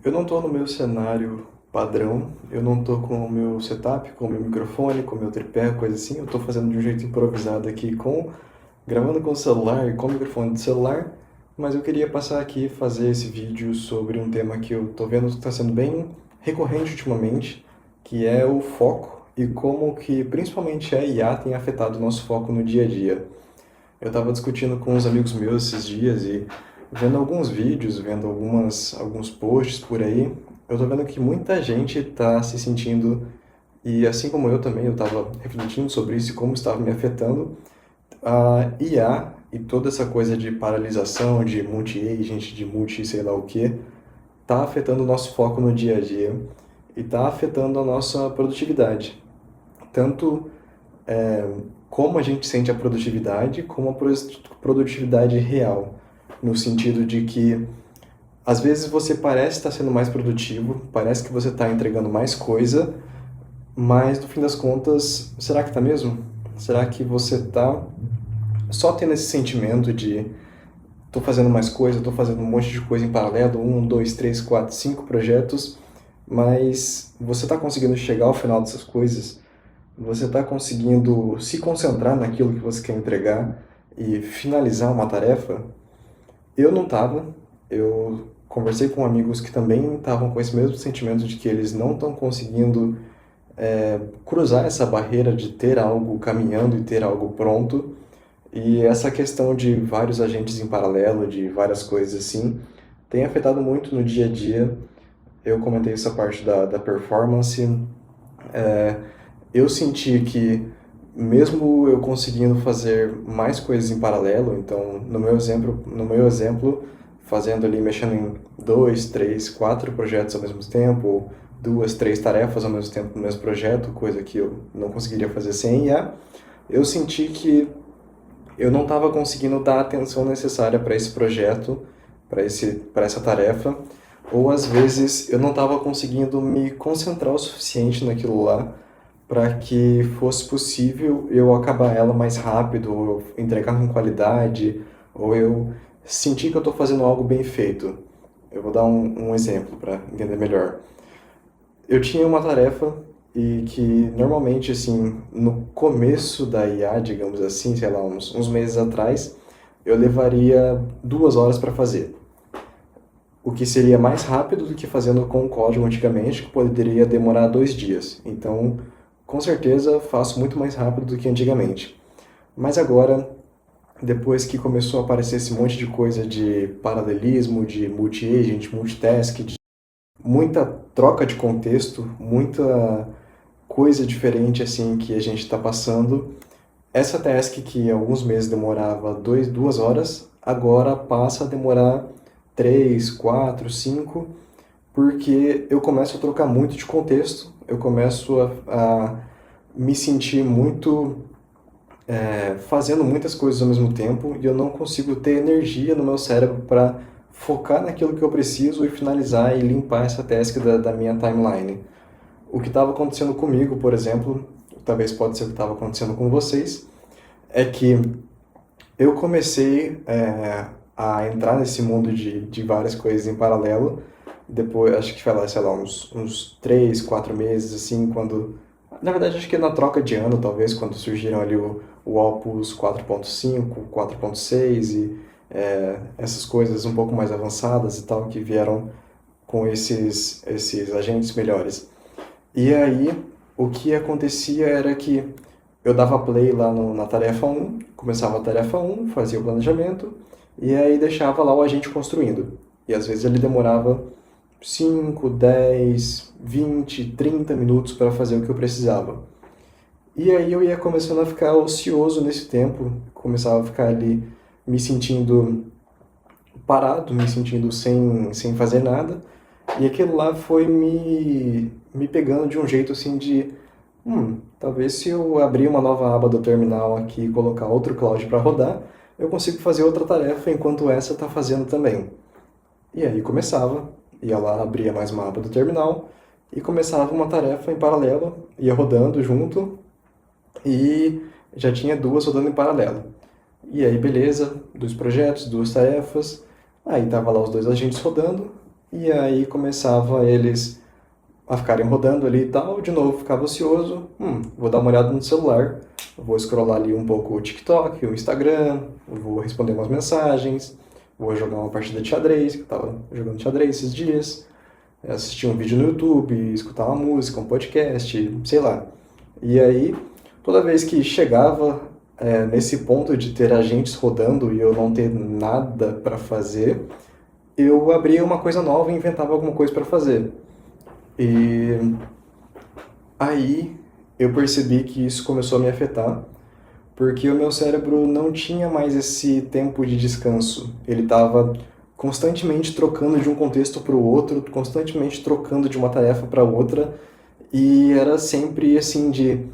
Eu não estou no meu cenário padrão, eu não estou com o meu setup, com o meu microfone, com o meu tripé, coisa assim. Eu estou fazendo de um jeito improvisado aqui, gravando com o celular e com o microfone do celular, mas eu queria passar aqui e fazer esse vídeo sobre um tema que eu estou vendo que está sendo bem recorrente ultimamente, que é o foco e como que principalmente a IA tem afetado o nosso foco no dia a dia. Eu estava discutindo com uns amigos meus esses dias e vendo alguns vídeos, vendo alguns posts por aí, eu tô vendo que muita gente está se sentindo, e assim como eu também, eu estava refletindo sobre isso e como estava me afetando, a IA e toda essa coisa de paralisação, de multi-agent, de multi sei lá o que, está afetando o nosso foco no dia a dia e está afetando a nossa produtividade. Tanto como a gente sente a produtividade, como a produtividade real, no sentido de que às vezes você parece estar sendo mais produtivo, parece que você está entregando mais coisa, mas no fim das contas, será que está mesmo? Será que você está só tendo esse sentimento de estou fazendo mais coisa, estou fazendo um monte de coisa em paralelo, um, dois, três, quatro, cinco projetos, mas você está conseguindo chegar ao final dessas coisas? Você está conseguindo se concentrar naquilo que você quer entregar e finalizar uma tarefa? Eu não estava. Eu conversei com amigos que também estavam com esse mesmo sentimento de que eles não estão conseguindo cruzar essa barreira de ter algo caminhando e ter algo pronto. E essa questão de vários agentes em paralelo, de várias coisas assim, tem afetado muito no dia a dia. Eu comentei essa parte da performance. Eu senti que, mesmo eu conseguindo fazer mais coisas em paralelo, então, no meu exemplo, fazendo ali, mexendo em dois, três, quatro projetos ao mesmo tempo, ou duas, três tarefas ao mesmo tempo no mesmo projeto, coisa que eu não conseguiria fazer sem IA, eu senti que eu não estava conseguindo dar a atenção necessária para esse projeto, para essa tarefa, ou às vezes eu não estava conseguindo me concentrar o suficiente naquilo lá para que fosse possível eu acabar ela mais rápido, ou eu entregar com qualidade, ou eu sentir que eu estou fazendo algo bem feito. Eu vou dar um exemplo para entender melhor. Eu tinha uma tarefa e que normalmente, assim, no começo da IA, digamos assim, sei lá, uns meses atrás, eu levaria 2 horas para fazer. O que seria mais rápido do que fazendo com o código antigamente, que poderia demorar 2 dias. Então, com certeza, faço muito mais rápido do que antigamente. Mas agora, depois que começou a aparecer esse monte de coisa de paralelismo, de multi-agent, multitask, de muita troca de contexto, muita coisa diferente assim que a gente está passando, essa task que há alguns meses demorava 2 horas, agora passa a demorar 3, 4, 5, porque eu começo a trocar muito de contexto, eu começo a me sentir muito fazendo muitas coisas ao mesmo tempo e eu não consigo ter energia no meu cérebro para focar naquilo que eu preciso e finalizar e limpar essa task da minha timeline. O que estava acontecendo comigo, por exemplo, talvez pode ser o que estava acontecendo com vocês, é que eu comecei a entrar nesse mundo de várias coisas em paralelo, depois, acho que foi lá, sei lá, uns 3, 4 meses, assim, quando... Na verdade, acho que na troca de ano, talvez, quando surgiram ali o Opus 4.5, 4.6 e essas coisas um pouco mais avançadas e tal, que vieram com esses agentes melhores. E aí, o que acontecia era que eu dava play lá na tarefa 1, começava a tarefa 1, fazia o planejamento, e aí deixava lá o agente construindo. E às vezes ele demorava 5, 10, 20, 30 minutos para fazer o que eu precisava. E aí eu ia começando a ficar ocioso nesse tempo, começava a ficar ali me sentindo parado, me sentindo sem fazer nada. E aquilo lá foi me pegando de um jeito assim de, talvez se eu abrir uma nova aba do terminal aqui e colocar outro cloud para rodar, eu consigo fazer outra tarefa enquanto essa está fazendo também. E aí começava, ia lá, abria mais uma aba do terminal e começava uma tarefa em paralelo, ia rodando junto e já tinha duas rodando em paralelo. E aí beleza, 2 projetos, 2 tarefas, aí tava lá os 2 agentes rodando, e aí começava eles a ficarem rodando ali e tal, de novo ficava ocioso, vou dar uma olhada no celular, vou scrollar ali um pouco o TikTok, o Instagram, vou responder umas mensagens, vou jogar uma partida de xadrez, que eu tava jogando xadrez esses dias, assistir um vídeo no YouTube, escutar uma música, um podcast, sei lá. E aí, toda vez que chegava nesse ponto de ter agentes rodando e eu não ter nada para fazer, eu abria uma coisa nova e inventava alguma coisa para fazer. E aí eu percebi que isso começou a me afetar, porque o meu cérebro não tinha mais esse tempo de descanso. Ele estava constantemente trocando de um contexto para o outro, constantemente trocando de uma tarefa para outra, e era sempre assim de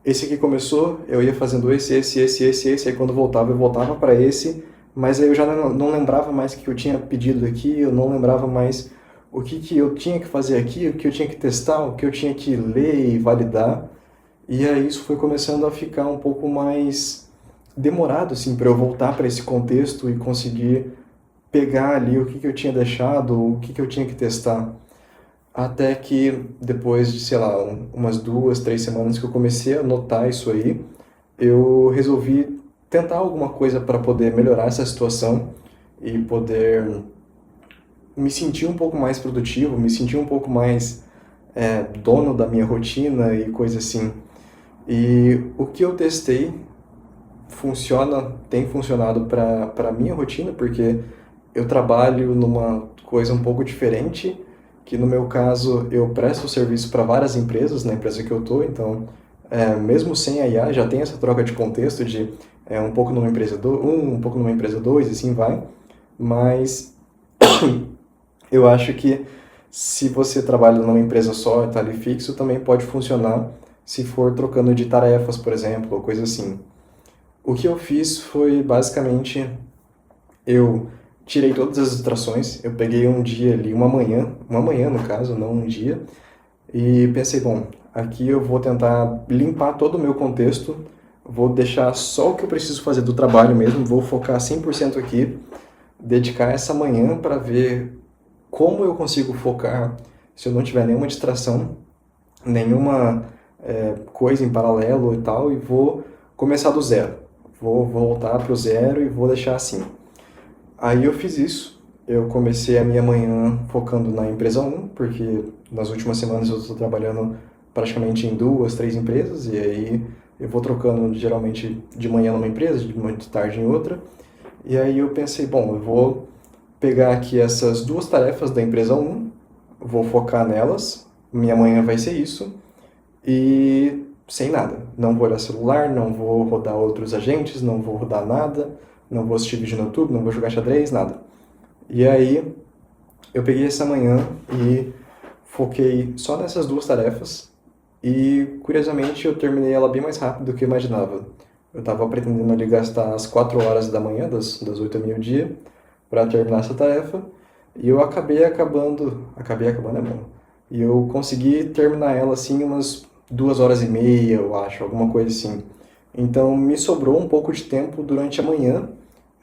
esse aqui começou, eu ia fazendo esse, aí quando voltava eu voltava para esse, mas aí eu já não lembrava mais o que eu tinha pedido aqui, eu não lembrava mais o que eu tinha que fazer aqui, o que eu tinha que testar, o que eu tinha que ler e validar. E aí isso foi começando a ficar um pouco mais demorado, assim, para eu voltar para esse contexto e conseguir pegar ali o que eu tinha deixado, o que eu tinha que testar. Até que depois de, sei lá, umas 2, 3 semanas que eu comecei a notar isso aí, eu resolvi tentar alguma coisa para poder melhorar essa situação e poder me sentir um pouco mais produtivo, me sentir um pouco mais dono da minha rotina e coisa assim. E o que eu testei tem funcionado para a minha rotina, porque eu trabalho numa coisa um pouco diferente, que no meu caso eu presto serviço para várias empresas, na empresa que eu estou, então mesmo sem a IA já tem essa troca de contexto de um pouco numa empresa um pouco numa empresa dois, e assim vai, mas eu acho que se você trabalha numa empresa só e está ali fixo, também pode funcionar se for trocando de tarefas, por exemplo, ou coisa assim. O que eu fiz foi basicamente eu tirei todas as distrações, eu peguei um dia ali, uma manhã no caso, não um dia, e pensei, bom, aqui eu vou tentar limpar todo o meu contexto, vou deixar só o que eu preciso fazer do trabalho mesmo, vou focar 100% aqui, dedicar essa manhã para ver como eu consigo focar se eu não tiver nenhuma distração, nenhuma coisa em paralelo e tal, e vou começar do zero. Vou voltar para o zero e vou deixar assim. Aí eu fiz isso. Eu comecei a minha manhã focando na empresa um, porque nas últimas semanas eu estou trabalhando praticamente em 2, 3 empresas, e aí eu vou trocando geralmente de manhã numa empresa, de tarde em outra. E aí eu pensei, bom, eu vou pegar aqui essas 2 tarefas da empresa um, vou focar nelas, minha manhã vai ser isso, e sem nada. Não vou olhar celular, não vou rodar outros agentes, não vou rodar nada, não vou assistir vídeo no YouTube, não vou jogar xadrez, nada. E aí eu peguei essa manhã e foquei só nessas 2 tarefas e, curiosamente, eu terminei ela bem mais rápido do que eu imaginava. Eu estava pretendendo ali gastar as 4 horas da manhã, das 8 ao meio-dia, para terminar essa tarefa, e eu acabei acabando é bom. E eu consegui terminar ela assim umas 2 horas e meia, eu acho, alguma coisa assim. Então me sobrou um pouco de tempo durante a manhã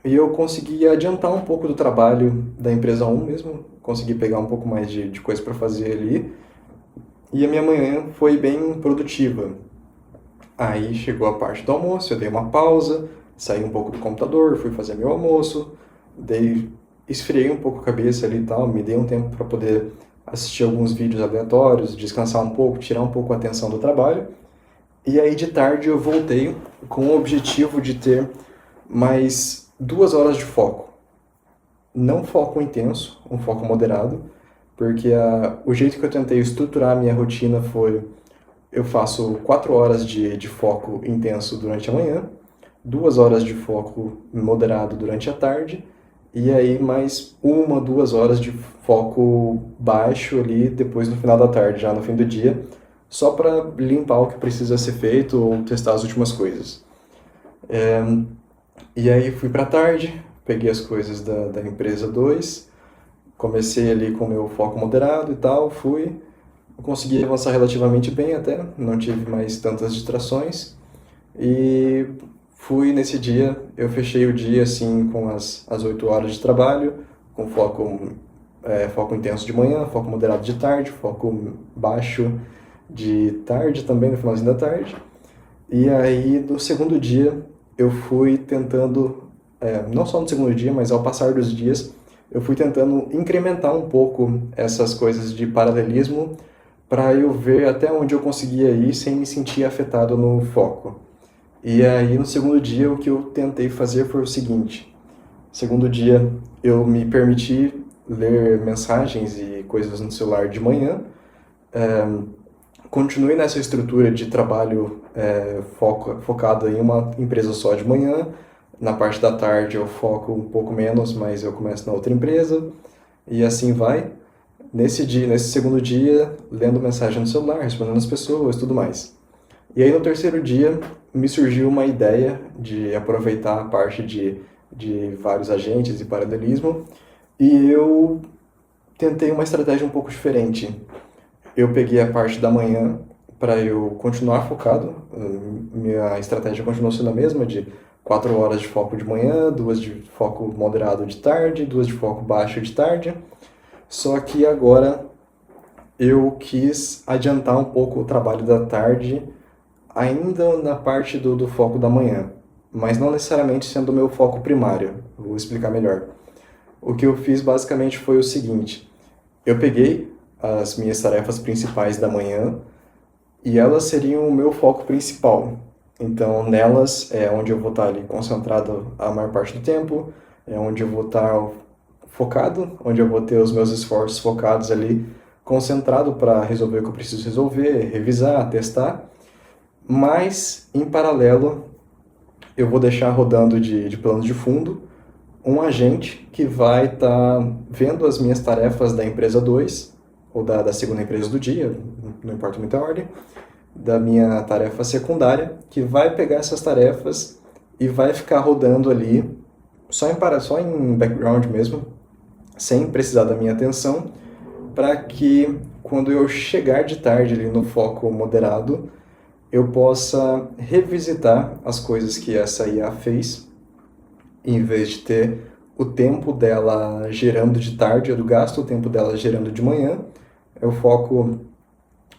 e eu consegui adiantar um pouco do trabalho da empresa um mesmo, consegui pegar um pouco mais de coisa para fazer ali. E a minha manhã foi bem produtiva. Aí chegou a parte do almoço, eu dei uma pausa, saí um pouco do computador, fui fazer meu almoço, esfriei um pouco a cabeça ali e tal, me dei um tempo para poder assistir alguns vídeos aleatórios, descansar um pouco, tirar um pouco a atenção do trabalho. E aí de tarde eu voltei com o objetivo de ter mais 2 horas de foco. Não foco intenso, um foco moderado, porque o jeito que eu tentei estruturar a minha rotina foi: eu faço 4 horas de foco intenso durante a manhã, 2 horas de foco moderado durante a tarde, e aí mais 1, 2 horas de foco baixo ali depois no final da tarde, já no fim do dia, só para limpar o que precisa ser feito ou testar as últimas coisas. E aí fui para a tarde, peguei as coisas da empresa 2, comecei ali com o meu foco moderado e tal, consegui avançar relativamente bem até, não tive mais tantas distrações, e fui nesse dia, eu fechei o dia assim com as 8 horas de trabalho, com foco foco intenso de manhã, foco moderado de tarde, foco baixo de tarde também, no finalzinho da tarde. E aí, no segundo dia, eu fui tentando, não só no segundo dia, mas ao passar dos dias, eu fui tentando incrementar um pouco essas coisas de paralelismo para eu ver até onde eu conseguia ir sem me sentir afetado no foco. E aí, no segundo dia, o que eu tentei fazer foi o seguinte. Segundo dia, eu me permiti ler mensagens e coisas no celular de manhã. Continuei nessa estrutura de trabalho focado em uma empresa só de manhã. Na parte da tarde eu foco um pouco menos, mas eu começo na outra empresa. E assim vai. Nesse segundo dia, lendo mensagem no celular, respondendo as pessoas e tudo mais. E aí no terceiro dia, me surgiu uma ideia de aproveitar a parte de vários agentes e paralelismo. E eu tentei uma estratégia um pouco diferente. Eu peguei a parte da manhã para eu continuar focado. Minha estratégia continuou sendo a mesma, de 4 horas de foco de manhã, 2 de foco moderado de tarde, 2 de foco baixo de tarde. Só que agora eu quis adiantar um pouco o trabalho da tarde, ainda na parte do foco da manhã, mas não necessariamente sendo o meu foco primário. Vou explicar melhor. O que eu fiz basicamente foi o seguinte: eu peguei as minhas tarefas principais da manhã e elas seriam o meu foco principal. Então, nelas é onde eu vou estar ali concentrado a maior parte do tempo, é onde eu vou estar focado, onde eu vou ter os meus esforços focados ali, concentrado para resolver o que eu preciso resolver, revisar, testar. Mas, em paralelo, eu vou deixar rodando de plano de fundo um agente que vai estar vendo as minhas tarefas da empresa 2, ou da segunda empresa do dia, não importa muita ordem, da minha tarefa secundária, que vai pegar essas tarefas e vai ficar rodando ali, só em background mesmo, sem precisar da minha atenção, para que quando eu chegar de tarde ali no foco moderado, eu possa revisitar as coisas que essa IA fez, em vez de ter o tempo dela gerando de tarde, eu gasto o tempo dela gerando de manhã. O foco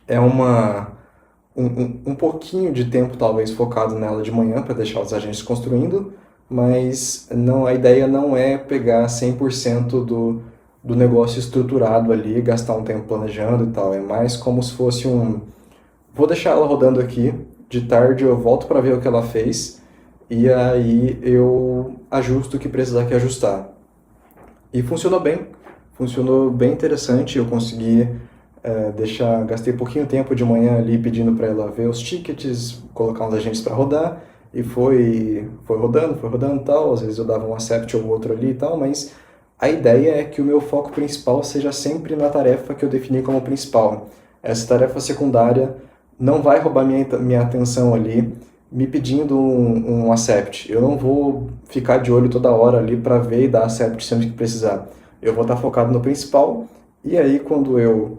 é um pouquinho de tempo talvez focado nela de manhã para deixar os agentes construindo, mas não, a ideia não é pegar 100% do negócio estruturado ali, gastar um tempo planejando e tal. É mais como se fosse vou deixar ela rodando aqui, de tarde eu volto para ver o que ela fez, e aí eu ajusto o que precisar que ajustar. E funcionou bem interessante, eu consegui gastei pouquinho tempo de manhã ali pedindo para ela ver os tickets, colocar uns agentes para rodar, e foi rodando e tal, às vezes eu dava um accept ou outro ali e tal, mas a ideia é que o meu foco principal seja sempre na tarefa que eu defini como principal. Essa tarefa secundária não vai roubar minha atenção ali, me pedindo um accept. Eu não vou ficar de olho toda hora ali para ver e dar accept sempre que precisar. Eu vou estar focado no principal, e aí quando eu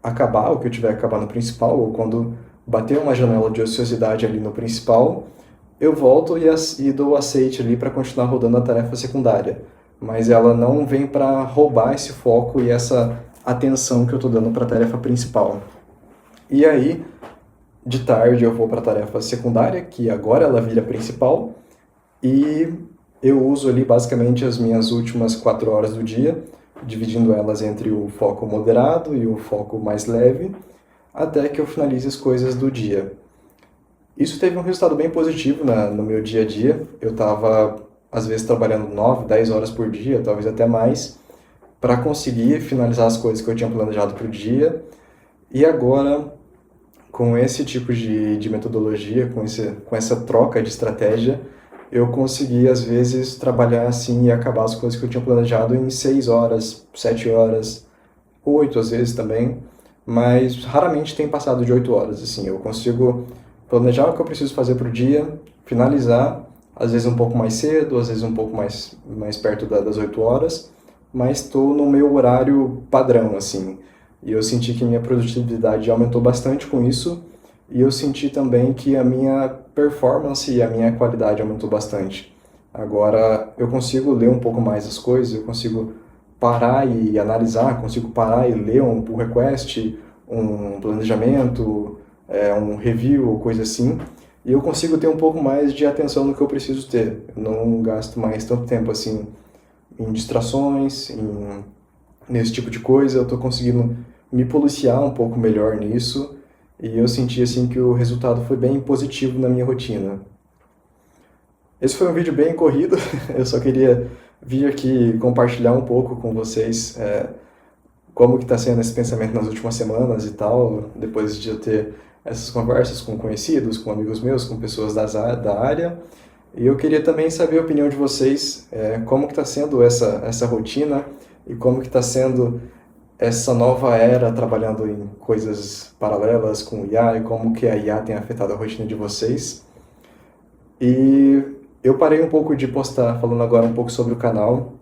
acabar o que eu tiver que acabar no principal, ou quando bater uma janela de ociosidade ali no principal, eu volto e dou o aceite ali para continuar rodando a tarefa secundária. Mas ela não vem para roubar esse foco e essa atenção que eu estou dando para a tarefa principal. E aí, de tarde eu vou para a tarefa secundária, que agora ela vira principal, e eu uso ali basicamente as minhas últimas 4 horas do dia, dividindo elas entre o foco moderado e o foco mais leve, até que eu finalize as coisas do dia. Isso teve um resultado bem positivo no meu dia a dia. Eu estava, às vezes, trabalhando 9, 10 horas por dia, talvez até mais, para conseguir finalizar as coisas que eu tinha planejado para o dia. E agora, com esse tipo de metodologia, com essa troca de estratégia, eu consegui, às vezes, trabalhar assim e acabar as coisas que eu tinha planejado em 6 horas, 7 horas, 8 às vezes também, mas raramente tem passado de 8 horas, assim. Eu consigo planejar o que eu preciso fazer para o dia, finalizar, às vezes um pouco mais cedo, às vezes um pouco mais perto das 8 horas, mas estou no meu horário padrão, assim. E eu senti que minha produtividade aumentou bastante com isso, e eu senti também que a minha performance e a minha qualidade aumentou bastante. Agora eu consigo ler um pouco mais as coisas, eu consigo parar e analisar, consigo parar e ler um pull request, um planejamento, um review ou coisa assim, e eu consigo ter um pouco mais de atenção no que eu preciso ter. Eu não gasto mais tanto tempo assim em distrações, nesse tipo de coisa. Eu estou conseguindo me policiar um pouco melhor nisso, e eu senti assim que o resultado foi bem positivo na minha rotina. Esse foi um vídeo bem corrido, eu só queria vir aqui compartilhar um pouco com vocês como que está sendo esse pensamento nas últimas semanas e tal, depois de eu ter essas conversas com conhecidos, com amigos meus, com pessoas da área. E eu queria também saber a opinião de vocês, como que está sendo essa rotina e como que está sendo essa nova era trabalhando em coisas paralelas com IA e como que a IA tem afetado a rotina de vocês. E eu parei um pouco de postar, falando agora um pouco sobre o canal.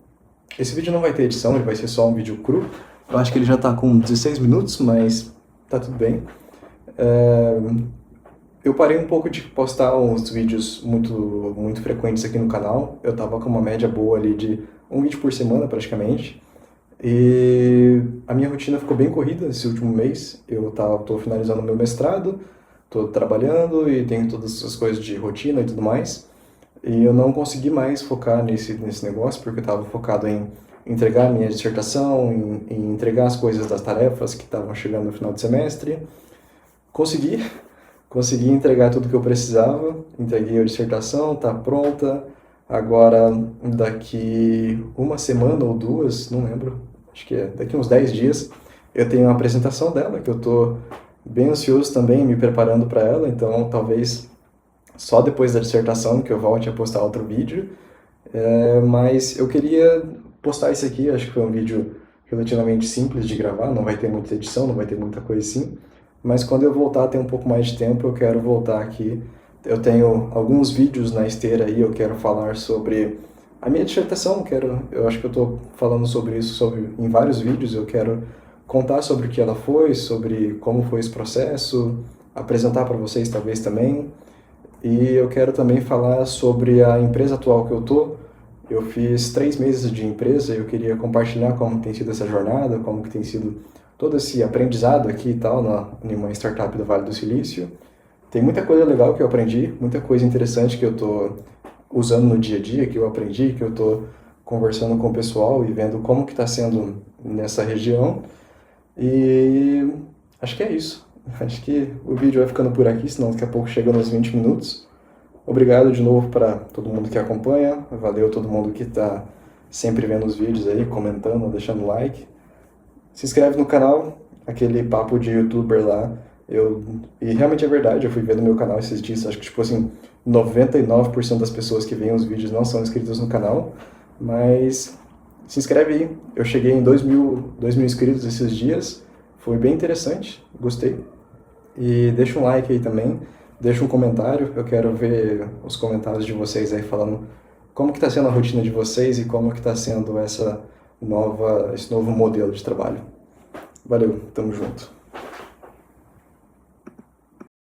Esse vídeo não vai ter edição, ele vai ser só um vídeo cru. Eu acho que ele já está com 16 minutos, mas tá tudo bem. Eu parei um pouco de postar uns vídeos muito frequentes aqui no canal. Eu tava com uma média boa ali de um vídeo por semana praticamente. E a minha rotina ficou bem corrida esse último mês. Eu tô finalizando meu mestrado, tô trabalhando e tenho todas essas coisas de rotina e tudo mais. E eu não consegui mais focar nesse negócio, porque eu estava focado em entregar a minha dissertação, em entregar as coisas das tarefas que estavam chegando no final do semestre. Consegui entregar tudo que eu precisava, entreguei a dissertação, está pronta. Agora, daqui uma semana ou duas, não lembro, acho que daqui uns 10 dias, eu tenho uma apresentação dela, que eu estou bem ansioso também, me preparando para ela, então talvez só depois da dissertação que eu volte a postar outro vídeo. Mas eu queria postar esse aqui, acho que foi um vídeo relativamente simples de gravar, não vai ter muita edição, não vai ter muita coisa assim, mas quando eu voltar a ter um pouco mais de tempo, eu quero voltar aqui. Eu tenho alguns vídeos na esteira aí, eu quero falar sobre a minha dissertação, eu acho que eu estou falando sobre isso em vários vídeos, eu quero contar sobre o que ela foi, sobre como foi esse processo, apresentar para vocês talvez também, e eu quero também falar sobre a empresa atual que eu tô. Eu fiz 3 meses de empresa e eu queria compartilhar como tem sido essa jornada, como que tem sido todo esse aprendizado aqui e tal, em uma startup do Vale do Silício. Tem muita coisa legal que eu aprendi, muita coisa interessante que eu tô usando no dia a dia, que eu aprendi, que eu tô conversando com o pessoal e vendo como que está sendo nessa região. E acho que é isso. Acho que o vídeo vai ficando por aqui, senão daqui a pouco chega nos 20 minutos. Obrigado de novo para todo mundo que acompanha, valeu todo mundo que está sempre vendo os vídeos aí, comentando, deixando like. Se inscreve no canal, aquele papo de youtuber lá. E realmente é verdade, eu fui ver no meu canal esses dias, acho que tipo assim, 99% das pessoas que veem os vídeos não são inscritas no canal, mas se inscreve aí. Eu cheguei em 2.000 inscritos esses dias, foi bem interessante, gostei. E deixa um like aí também, deixa um comentário, eu quero ver os comentários de vocês aí falando como que está sendo a rotina de vocês e como que está sendo esse novo modelo de trabalho. Valeu, tamo junto.